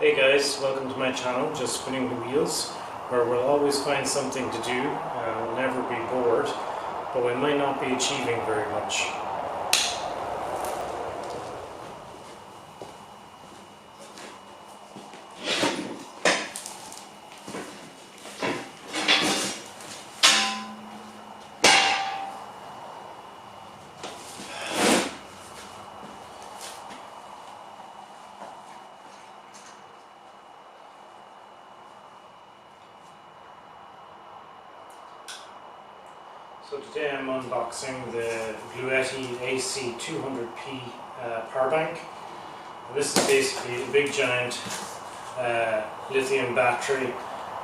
Hey guys, welcome to my channel, Just Spinning the Wheels, where we'll always find something to do and we'll never be bored, but we might not be achieving very much. So today I'm unboxing the Bluetti AC200P power bank. And this is basically a big giant lithium battery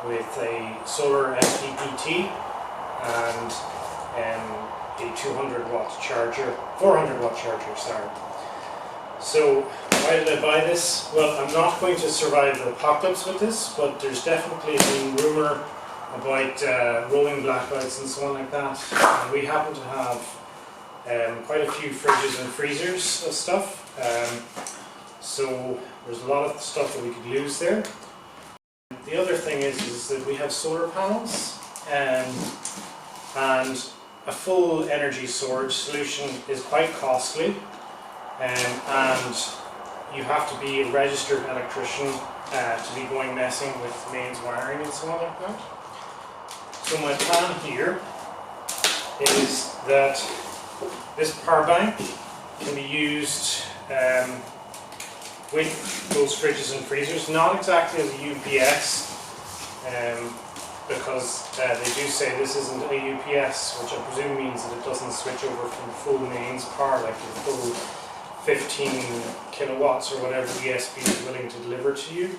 with a solar MPPT and a 200 watt charger, 400 watt charger, sorry. So why did I buy this? Well, I'm not going to survive the apocalypse with this, but there's definitely been rumour about rolling blackouts and so on like that. And we happen to have quite a few fridges and freezers of stuff, so there's a lot of stuff that we could lose there. The other thing is that we have solar panels, and a full energy storage solution is quite costly, and you have to be a registered electrician to be going messing with mains wiring and so on like that. So my plan here is that this power bank can be used with those fridges and freezers, not exactly as a UPS, because they do say this isn't a UPS, which I presume means that it doesn't switch over from full mains power, like the full 15 kilowatts or whatever the ESP is willing to deliver to you.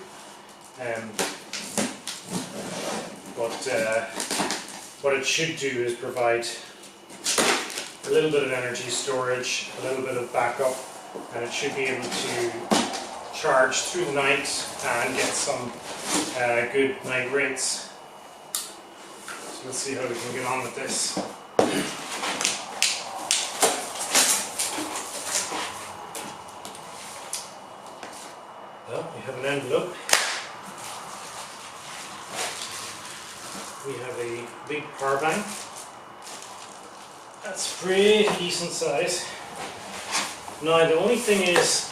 What it should do is provide a little bit of energy storage, a little bit of backup, and it should be able to charge through the night and get some good night rates. So let's see how we can get on with this. Well, we have an envelope. We have a big power bank. That's pretty decent size. Now the only thing is,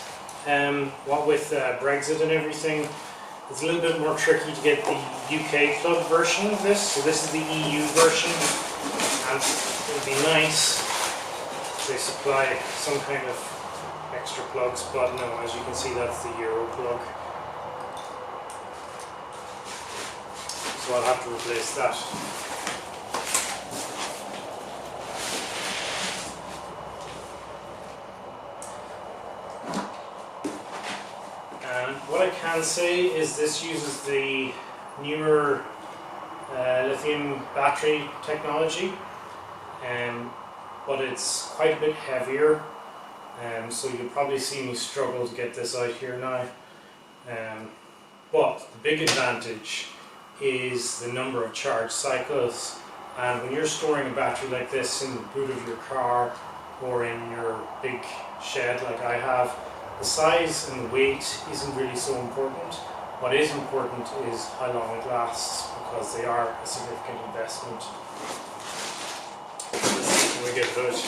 what with Brexit and everything, it's a little bit more tricky to get the UK plug version of this. So this is the EU version, and it would be nice if they supply some kind of extra plugs, but no, as you can see, that's the Euro plug. So I'll have to replace that. And what I can say is this uses the newer lithium battery technology, but it's quite a bit heavier, so you'll probably see me struggle to get this out here now. But the big advantage is the number of charge cycles, and when you're storing a battery like this in the boot of your car or in your big shed like I have, the size and the weight isn't really so important. What is important is how long it lasts, because they are a significant investment. Let's see, can we get it out?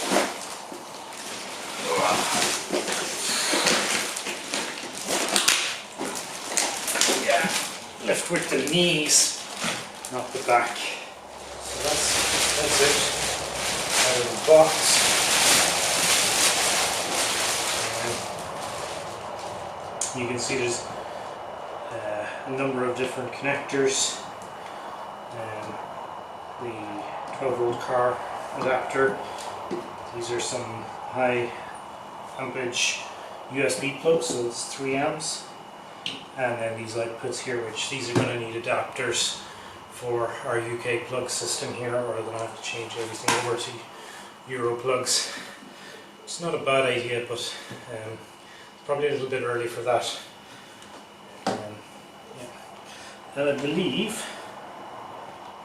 Lift with the knees, not the back. So that's it. Out of the box. And you can see there's a number of different connectors. The 12-volt car adapter. These are some high ampage USB plugs, so it's 3 amps. And then these outputs here, which these are going to need adapters for our UK plug system here, or they're going to have to change everything over to Euro plugs. It's not a bad idea, but probably a little bit early for that. Yeah. And I believe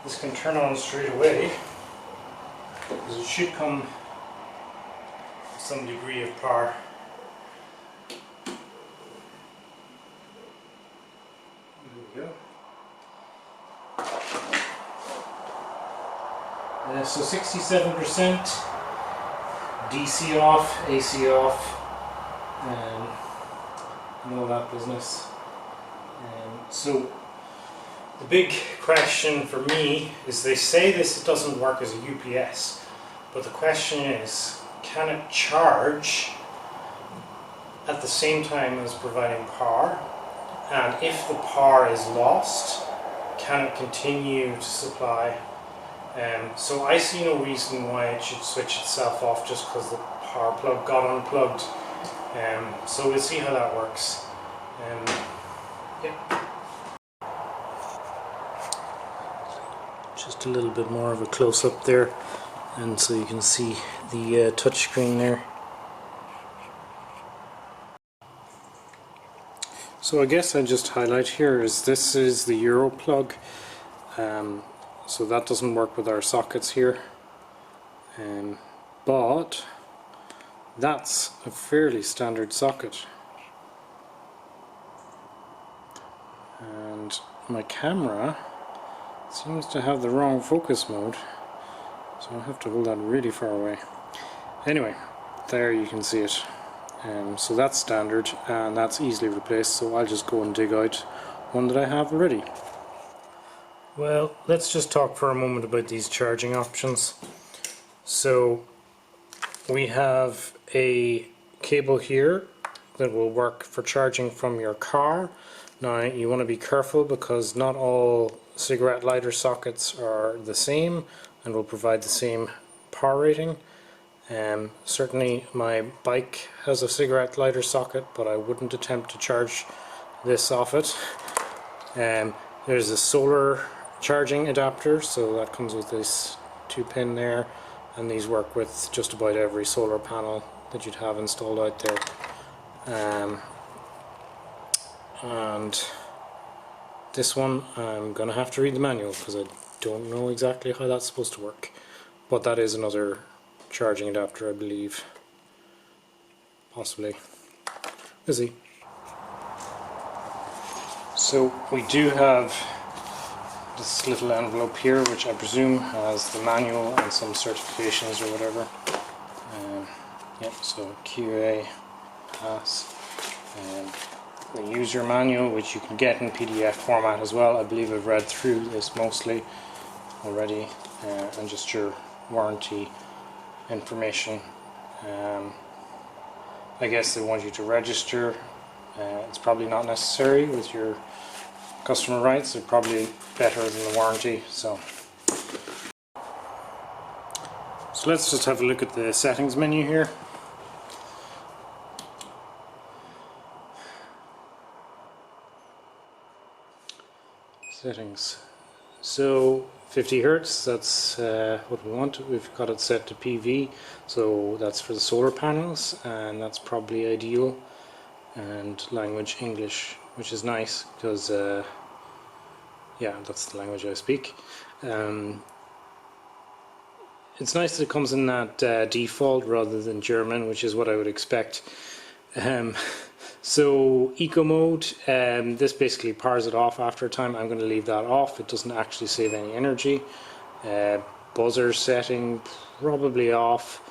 this can turn on straight away, because it should come with some degree of power. we go. So 67% DC off, AC off, and all that business. So the big question for me is, they say this doesn't work as a UPS, but the question is, can it charge at the same time as providing power? And if the power is lost, can it continue to supply? So I see no reason why it should switch itself off just because the power plug got unplugged. So we'll see how that works. Yeah. Just a little bit more of a close-up there, and so you can see the touch screen there. So I guess I just highlight here is this is the Euro plug. So that doesn't work with our sockets here, but that's a fairly standard socket, and my camera seems to have the wrong focus mode, so I'll have to hold that really far away. Anyway, there you can see it. So that's standard and that's easily replaced, so I'll just go and dig out one that I have already. Well, let's just talk for a moment about these charging options. So we have a cable here that will work for charging from your car. Now you want to be careful because not all cigarette lighter sockets are the same and will provide the same power rating. Certainly my bike has a cigarette lighter socket, but I wouldn't attempt to charge this off it. There's a solar charging adapter, so that comes with this 2-pin there, and these work with just about every solar panel that you'd have installed out there. And this one I'm gonna have to read the manual because I don't know exactly how that's supposed to work, but that is another charging adapter, I believe, possibly. Is he? So we do have this little envelope here, which I presume has the manual and some certifications or whatever. Yep, so QA pass, and the user manual, which you can get in PDF format as well. I believe I've read through this mostly already, and just your warranty information. I guess they want you to register. It's probably not necessary with your customer rights. They're probably better than the warranty. So let's just have a look at the settings menu here. Settings. So 50 Hertz, that's what we want. We've got it set to PV, so that's for the solar panels, and that's probably ideal. And language English, which is nice because yeah, that's the language I speak. It's nice that it comes in that default rather than German, which is what I would expect. So eco mode, this basically powers it off after a time. I'm going to leave that off. It doesn't actually save any energy. Buzzer setting probably off.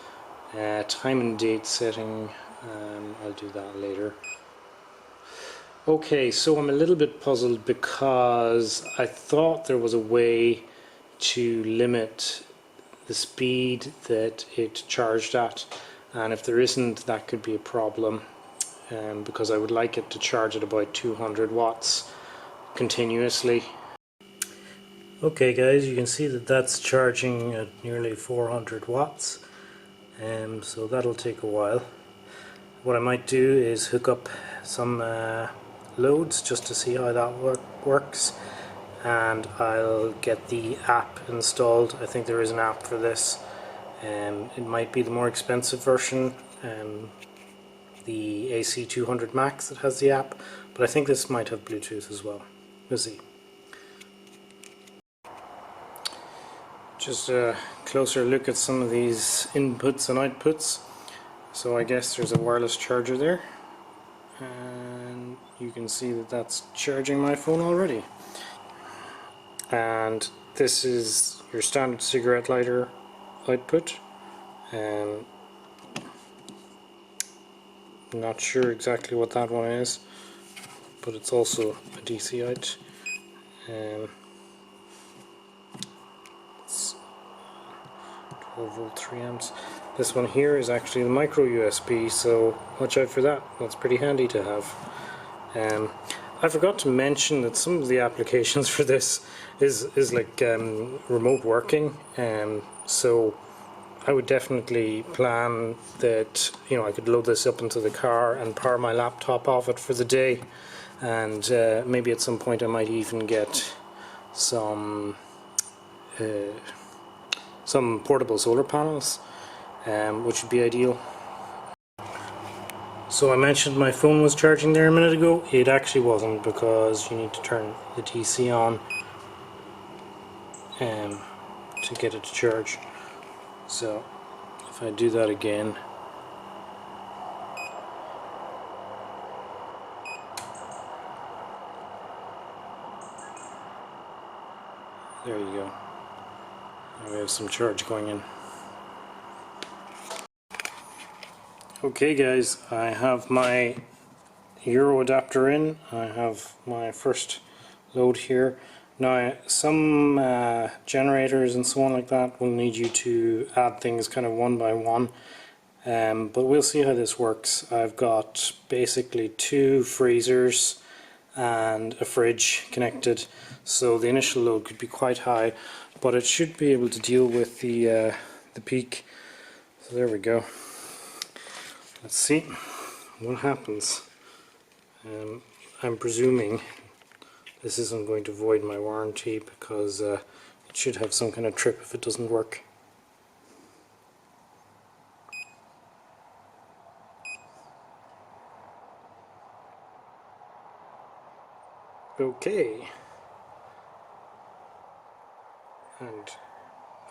Time and date setting, I'll do that later. Okay, so I'm a little bit puzzled because I thought there was a way to limit the speed that it charged at, and if there isn't, that could be a problem. Because I would like it to charge at about 200 watts continuously. Okay guys, you can see that that's charging at nearly 400 watts, so that'll take a while. What I might do is hook up some loads just to see how that works, and I'll get the app installed. I think there is an app for this. It might be the more expensive version, the AC200 Max that has the app, but I think this might have Bluetooth as well. We'll see. Just a closer look at some of these inputs and outputs. So I guess there's a wireless charger there, and you can see that that's charging my phone already. And this is your standard cigarette lighter output. I'm not sure exactly what that one is, but it's also a DC out. It's 12 volt 3 amps. This one here is actually the micro USB, so watch out for that. That's pretty handy to have. I forgot to mention that some of the applications for this is like remote working, so I would definitely plan that, you know, I could load this up into the car and power my laptop off it for the day, and maybe at some point I might even get some portable solar panels, which would be ideal. So I mentioned my phone was charging there a minute ago. It actually wasn't, because you need to turn the DC on to get it to charge. So if I do that again, there you go. Now we have some charge going in. Okay guys, I have my Euro adapter in. I have my first load here. Now some generators and so on like that will need you to add things kind of one by one, but we'll see how this works. I've got basically 2 freezers and a fridge connected, so the initial load could be quite high, but it should be able to deal with the peak. So there we go. Let's see what happens. I'm presuming this isn't going to void my warranty, because it should have some kind of trip if it doesn't work. Okay. And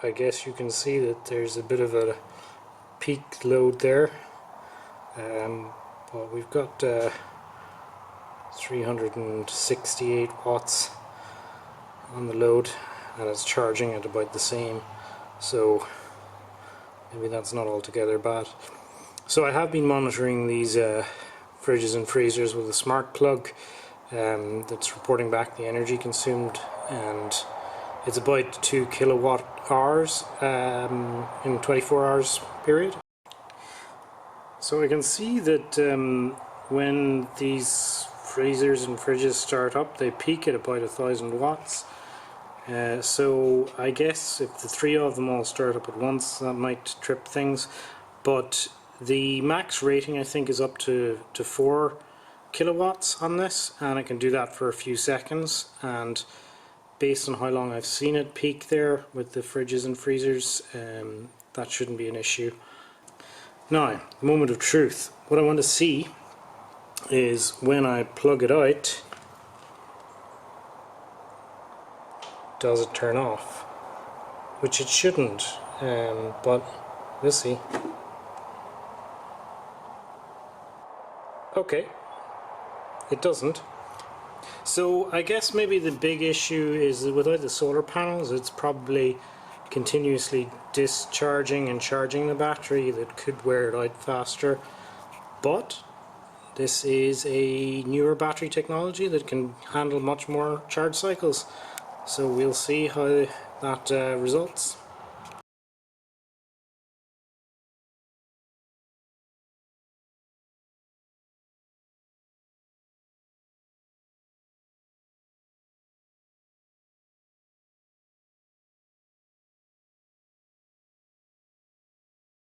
I guess you can see that there's a bit of a peak load there. But we've got 368 watts on the load, and it's charging at about the same, so maybe that's not altogether bad. So I have been monitoring these fridges and freezers with a smart plug that's reporting back the energy consumed, and it's about 2 kilowatt hours in 24 hours period. So I can see that when these freezers and fridges start up, they peak at about 1000 watts. So I guess if the 3 of them all start up at once, that might trip things. But the max rating, I think, is up to 4 kilowatts on this, and I can do that for a few seconds. And based on how long I've seen it peak there with the fridges and freezers, that shouldn't be an issue. Now, the moment of truth. What I want to see is when I plug it out, does it turn off? Which it shouldn't, but we'll see. Okay, it doesn't. So I guess maybe the big issue is that without the solar panels, it's probably continuously discharging and charging the battery that could wear it out faster. But this is a newer battery technology that can handle much more charge cycles, so we'll see how that results.